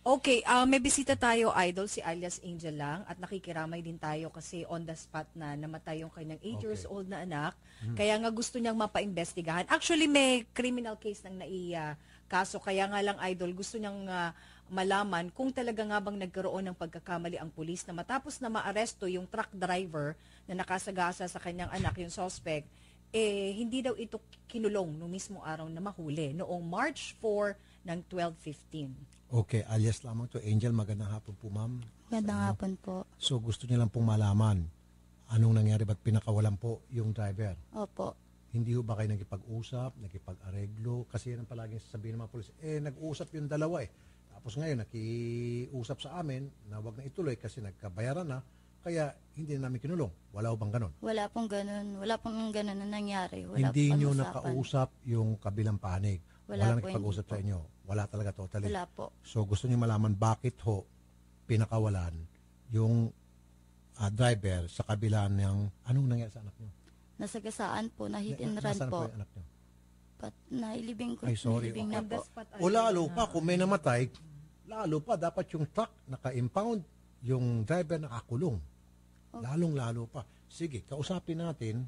Okay, may bisita tayo, idol, si alias Angel lang, at nakikiramay din tayo kasi on the spot na namatay yung kanyang 8 years old na anak. Kaya nga gusto niyang mapaimbestigahan. Actually, may criminal case nang kaso, kaya nga lang, idol, gusto niyang malaman kung talaga nga bang nagkaroon ng pagkakamali ang pulis na matapos na maaresto yung truck driver na nakasagasa sa kanyang anak, yung suspect, hindi daw ito kinulong noong mismo araw na mahuli, noong March 4 ng 12:15. Okay, alias lamang to Angel. Magandang hapon po, ma'am. Magandang hapon po. So, gusto niyo lang pong malaman anong nangyari, ba't pinakawalan po yung driver? Opo. Hindi ho ba kayo nagkipag-usap, nakipag-areglo? Kasi yan ang palaging sasabihin ng mga polis. Nag-uusap yung dalawa eh. Tapos ngayon, nakiusap sa amin na wag na ituloy kasi nagkabayaran na, kaya hindi na namin kinulong. Wala ho bang ganon? Wala pong ganun. Wala pong ganun na nangyari. Wala Hindi pong nyo usapan. nakausap yung kabilang panig. Wala po, nakipag-usap hindi sa po. inyo. Wala talaga totally. Wala po. So gusto niyo malaman bakit ho pinakawalan yung driver sa kabila ng anong nangyari sa anak niyo? Nasagasaan po, na hit and run Nasaan po. yung anak niyo? Nailibing ko. Ay, sorry. Nailibing Okay. na po. O lalo pa, kung may namatay, lalo pa, dapat yung truck naka-impound, yung driver nakakulong. Lalong-lalo pa. Sige, kausapin natin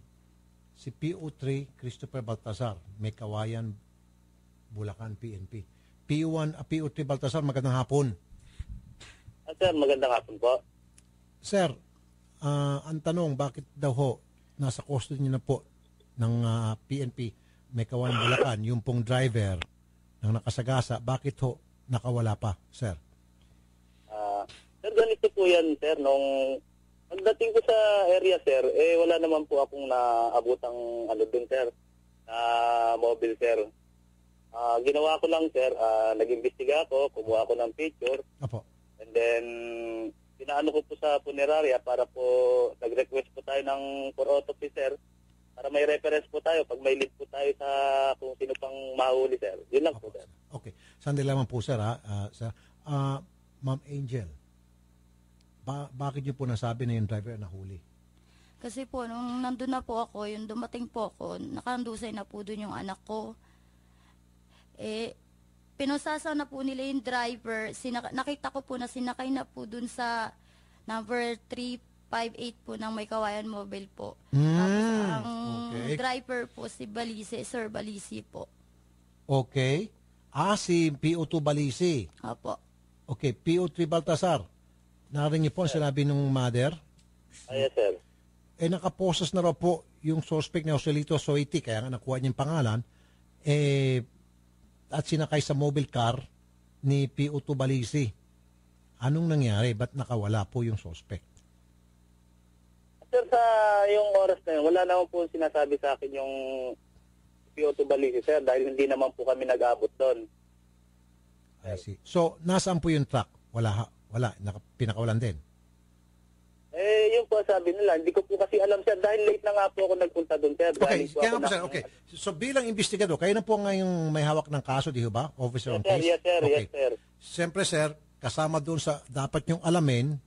si PO3 Christopher Baltazar, may Kawayan, Bulacan, PNP. PO3 Baltazar, magandang hapon. Sir, magandang hapon po. Sir, ang tanong, bakit daw ho, nasa custody niyo na po ng PNP, may Kawayan, Bulacan, yung pong driver ng nakasagasa, bakit ho nakawala pa, sir? Sir, ganito po yan, sir. Nung pagdating ko sa area, sir, wala naman po akong naabutang dun, sir, na mobile, sir. Ginawa ko lang, sir, nag-imbestiga ako, kumuha ako ng picture, Apo. and then pinaano ko po sa funeraria para po nag-request po tayo ng for autopsy, sir, para may reference po tayo pag may lead po tayo sa kung sino pang mahuli, sir. Yun lang po, sir. Okay. Sandali lamang po, sir, sir. Ma'am Angel, bakit niyo po nasabi na yung driver nahuli? Kasi po, nung nandun na po ako, yung dumating po ako, nakandusay na po dun yung anak ko. Pinusasa na po nila yung driver. Nakita ko po na sinakay na po dun sa number 358 po ng May Kawayan Mobile po. Tapos ang driver po si Balisi, Sir Balisi po. Okay. Si PO2 Balisi. Opo. Okay, PO3 Baltasar. Narinig niyo po ang sinabi ng mother? Yes, sir. Nakaposas na raw po yung suspect na Joselito Soiti, kaya nga nakuha niya yung pangalan, at sinakay sa mobile car ni PO2 Balisi. Anong nangyari? Ba't nakawala po yung suspect? Sir, sa yung oras na yun, wala naman po sinasabi sa akin yung PO2 Balisi, sir, dahil hindi naman po kami nag-abot doon. I see. So, nasaan po yung truck? Wala. Pinakawalan din. Yun po sabi nila. Hindi ko po kasi alam, sir, dahil late na nga po ako nagpunta doon, sir. Okay, Galing po kaya ako nga po, sir. Okay. So, bilang investigador, kayo na po ngayong may hawak ng kaso, di ba? Officer on case? Yes, sir. Okay. Yes, sir. Siyempre, sir, kasama doon sa dapat nyong alamin,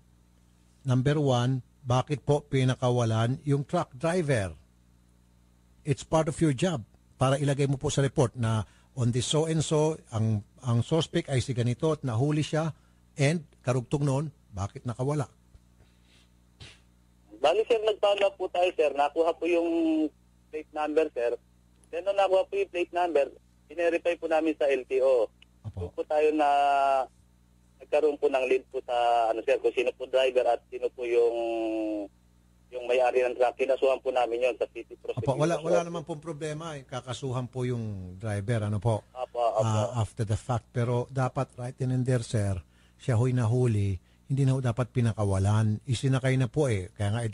number 1, bakit po pinakawalan yung truck driver? It's part of your job para ilagay mo po sa report na on this so and so, ang suspect ay si ganito at nahuli siya and karugtong noon, bakit nakawala? Bali, sir, nag-follow up po tayo, sir. Nakuha po yung plate number, sir. Then, nung nakuha po yung plate number, inerify po namin sa LTO. Apo. Doon po tayo na nagkaroon po ng lead po sa, sir, kung sino po driver at sino po yung may-ari ng truck. Kinasuhan po namin yon sa city prosecutor. Apo, wala naman pong problema. Kakasuhan po yung driver, Apo. after the fact. Pero dapat right in and there, sir, siya ho'y nahuli, hindi na ho dapat pinakawalan. Isinakay na po Kaya nga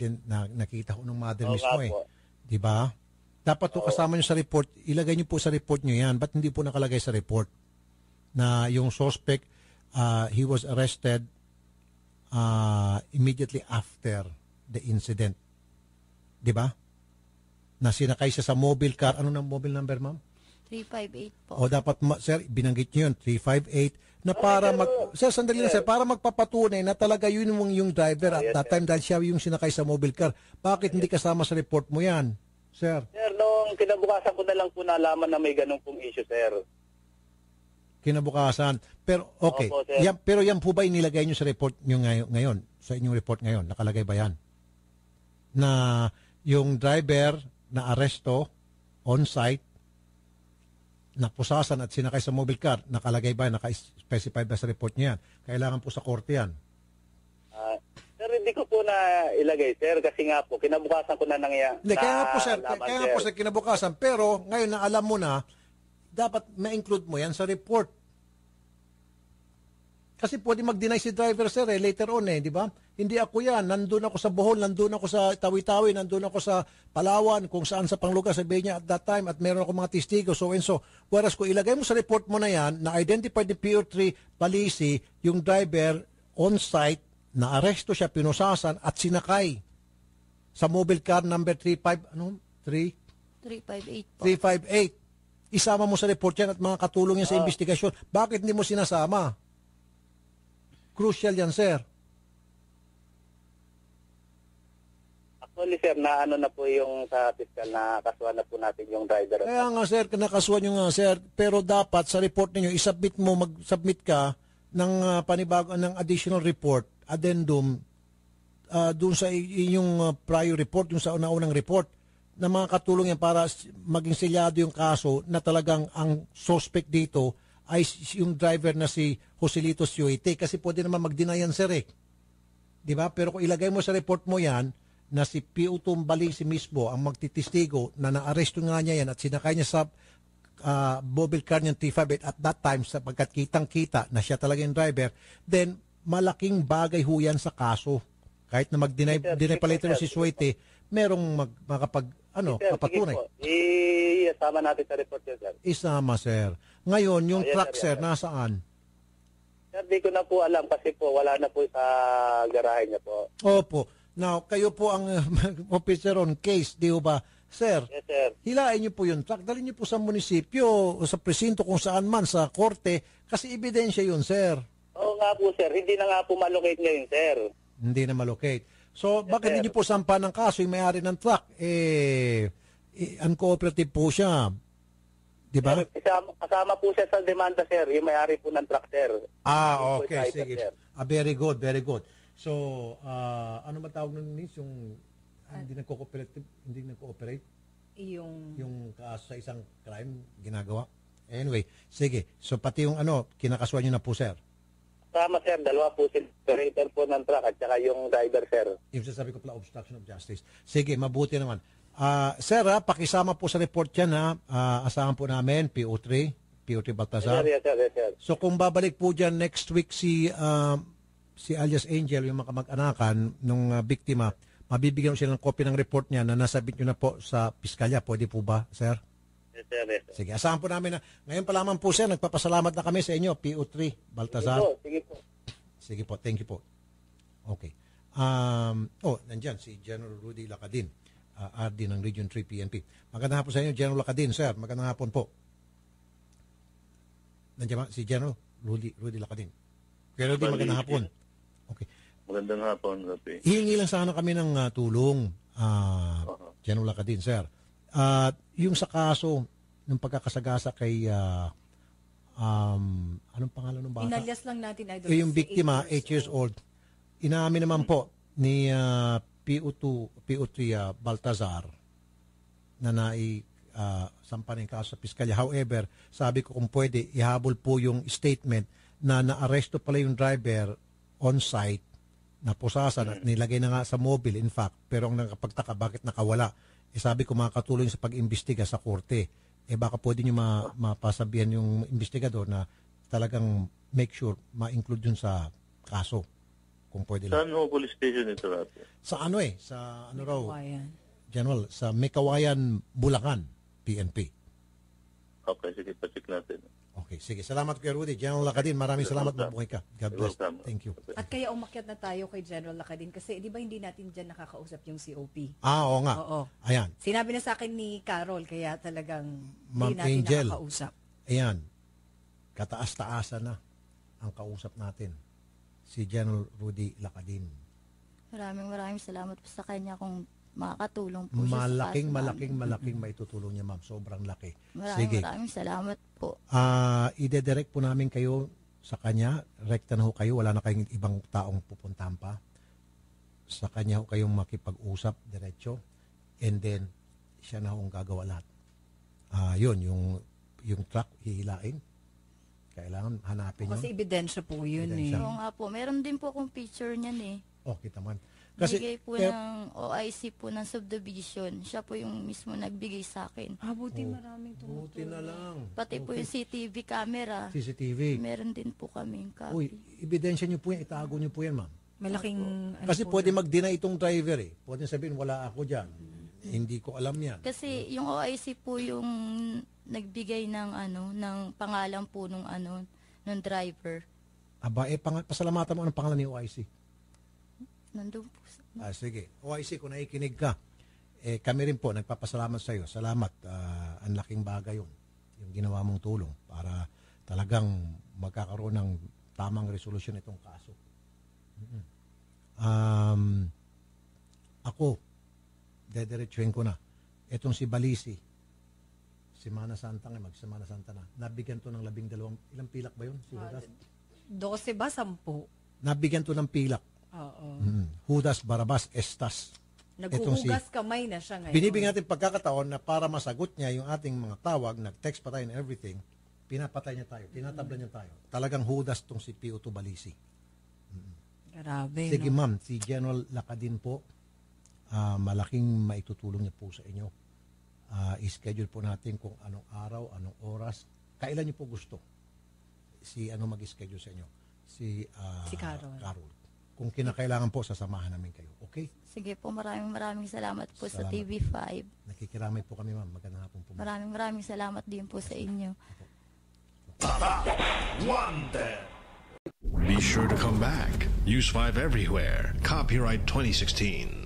nakita ko ng mother mismo Di ba? Dapat to kasama nyo sa report, ilagay nyo po sa report nyo yan. Ba't hindi po nakalagay sa report na yung suspect, he was arrested immediately after the incident. Di ba? Na sinakay siya sa mobile car. Ano ng mobile number, ma'am? 358 po. O dapat, sir, binanggit nyo yun, 358, na para sir, sandali lang, sir, para magpapatunay na talaga yun yung driver at that time dahil siya yung sinakay sa mobile car. Bakit hindi kasama sa report mo yan, sir? Sir, nung kinabukasan ko na lang po nalaman na may ganun pong issue, sir. Kinabukasan. Pero okay. Opo, sir. Pero yan po ba inilagay nyo sa report nyo ngayon? Sa inyong report ngayon, nakalagay ba yan? Na yung driver na aresto on-site, napusasan at sinakay sa mobile car, nakalagay ba, naka-specify ba sa report niya yan? Kailangan po sa korte yan. Sir, hindi ko po na ilagay, sir, kasi nga po, kinabukasan ko na nangyayari. Hindi, kaya nga po sir, kinabukasan. Pero ngayon na alam mo na, dapat ma-include mo yan sa report. Kasi pwede mag-deny si driver, sir, later on, di ba? Hindi ako yan. Nandun ako sa Bohol, nandun ako sa Tawi-Tawi, nandun ako sa Palawan, kung saan sa panglugar, sabihin niya at that time, at meron ako mga testigo, so and so. Whereas kung ilagay mo sa report mo na yan, na-identified ni PO3 Palisi, yung driver on-site, na-aresto siya, pinusasan, at sinakay sa mobile car number 358 po. 358. Isama mo sa report yan at mga katulong yan sa investigasyon. Bakit hindi mo sinasama? Crucial yan, sir. Actually, sir, naano na po yung sa fiscal na kasuhan na po natin yung driver. Kaya nga, sir, nakasuhan nyo nga, sir. Pero dapat sa report ninyo, isubmit mo, mag-submit ka ng panibago, ng additional report, addendum, doon sa inyong prior report, yung sa unang report, na mga katulong yan para maging selyado yung kaso na talagang ang suspect dito ay yung driver na si Joselito Suete, kasi pwede naman mag-deny yan, sir, eh. Diba? Pero kung ilagay mo sa report mo yan na si P.O. Balisi mismo ang magtitistigo na naaresto nga niya yan at sinakay niya sa mobile car niyang T58 at that time sapagkat kitang-kita na siya talaga yung driver, then malaking bagay ho yan sa kaso. Kahit na mag-deny pala si Suete, merong kapatunay. Isama natin sa report yun, sir. Isama, sir. Ngayon, yung truck, sir, nasaan? Sir, di ko na po alam kasi po wala na po sa garahe niya po. Opo. Now, kayo po ang officer on case, di ba? Sir, Yes, sir. hilain niyo po yung truck, dalhin niyo po sa munisipyo, o sa presinto, kung saan man, sa korte, kasi ebidensya yun, sir. Oo nga po, sir. Hindi na nga po malocate ngayon, sir. Hindi na malocate. So, bakit hindi niyo po sampa ng kaso yung may-ari ng truck? Uncooperative po siya. Di ba? Sir, kasama po siya sa demanda, sir. Yung may-ari po ng truck, sir. Ah, Yung po okay. sa item, Sige. sir. Very good, very good. So, ano matawag nun, Nis? Yung hindi nagko-cooperate? Yung kaso sa isang crime ginagawa? Anyway, sige. So, pati yung kinakasuhan nyo na po, sir. Kasama, sir. Dalawa po sila. Operator po ng truck at saka yung driver, sir. Yung sasabi ko pala, obstruction of justice. Sige, mabuti naman. Sir, pakisama po sa report yan, ha? Asahan po namin, PO3 Baltazar. Yes, sir. Yes, sir. So, kung babalik po dyan next week si alias Angel, yung mag-anakan nung biktima, mabibigyan sila ng copy ng report niya na nasabit nyo na po sa piskalya. Pwede po ba, sir? Yes, sir. Yes, sir. Sige, asahan po namin na. Ngayon pa lamang po, sir, nagpapasalamat na kami sa inyo, PO3 Baltazar. Sige po. Sige po, thank you po. Okay. Nandyan si General Rudy Lacadin, RD ng Region 3 PNP. Magandang hapon sa inyo, General Lacadin, sir. Magandang hapon po. Nandiyan ba si General Rudy Lacadin? Kuya Rudy, magandang hapon. Okay. Magandang hapon, Rafi. Hihingi lang sana kami ng tulong, General Lacadin, sir. Yung sa kaso ng pagkakasagasa kay anong pangalan ng bata? Inalyas lang natin, Idol. Yung biktima, 8 years old. Inamin naman po ni PO3 Baltazar na sampa ng kaso sa piskalya. However, sabi ko kung pwede, ihabol po yung statement na naaresto pala yung driver on-site, napusasan at nilagay na nga sa mobile, in fact, pero ang nakapagtaka, bakit nakawala? Sabi ko makakatulong sa pag-imbestiga sa korte. Baka pwede nyo mapasabihan yung investigador na talagang make sure ma-include yun sa kaso. Kung pwede lang. Saan ho police station ito, Rafi? Sa sa raw, Kawayan. General, sa Mekawayan, Bulacan, PNP. Okay, sige, pacheck natin. Okay, sige. Salamat Kuya Rudy. General Lacadin, maraming salamat. Mabuhay ka. God bless. Welcome. Thank you. At kaya umakyat na tayo kay General Lacadin kasi di ba hindi natin dyan nakakausap yung COP? Oo nga. Oo. Ayan. Sinabi na sa akin ni Carol kaya talagang Ma'am hindi natin Angel. nakakausap. Ayan. Kataas-taasan na ang kausap natin. Si General Rudy Lacadin. Maraming salamat po sa kanya kung makakatulong po siya sa kaso namin. Malaking maitutulong niya, ma'am. Sobrang laki. Maraming salamat po. Ide-direct po namin kayo sa kanya. Rekta na ho kayo. Wala na kayong ibang taong pupuntahan pa. Sa kanya ho kayong makipag-usap diretso. And then, siya na ho ang gagawa lahat. Yun, yung truck, hihilain. Kailangan hanapin yun. Kasi ebidensya po yun Ebidensya. Oo nga po. Meron din po akong picture niyan eh. Oh, kita man. Bigay po ng OIC po ng subdivision. Siya po yung mismo nagbigay sa akin. Buti maraming Buti na lang. Pati po yung CCTV camera. CCTV. Meron din po kaming copy. Uy, ebidensya niyo po yan. Itago niyo po yan, ma'am. Malaking... Kasi pwede mag-deny itong driver eh. Pwede sabihin, wala ako dyan. Hindi ko alam yan. Kasi yung OIC po yung nagbigay ng ng pangalan po nung nung driver. Aba, pasalamatan mo anong pangalan ni OIC. Nandun po. Sige. OIC, kung nakikinig ka, kami rin po, nagpapasalamat sa iyo. Salamat. Ang laking bagay yun. Yung ginawa mong tulong para talagang magkakaroon ng tamang resolusyon itong kaso. Ako, dediretsuhin ko na. Itong si Balisi, si Mana Santa nga, mag-Semana Santa na. Nabigyan to ng 12, ilang pilak ba yun? Si Judas? 12 ba? 10? Nabigyan to ng pilak. Oo. Judas, Barabas, Estas. Naghuhugas kamay na siya ngayon. Binibigyan natin pagkakataon na para masagot niya yung ating mga tawag, nag-text pa tayo and everything, pinapatay niya tayo, tinatabla niya tayo. Talagang Judas tong si P.O. Balisi. Grabe, Sige no? ma'am, si General Lacadin po, malaking maitutulong niya po sa inyo. I-schedule po natin kung anong araw, anong oras, kailan niyo po gusto. Mag-schedule sa inyo. Si Carol. Kung kinakailangan po, sasamahan namin kayo. Okay? Sige po, maraming salamat po sa Salamat. TV5. Nakikiramay po kami ma'am. Magandang hapon po. Maraming salamat din po sa inyo. Be sure to come back. Use 5 everywhere. Copyright 2016.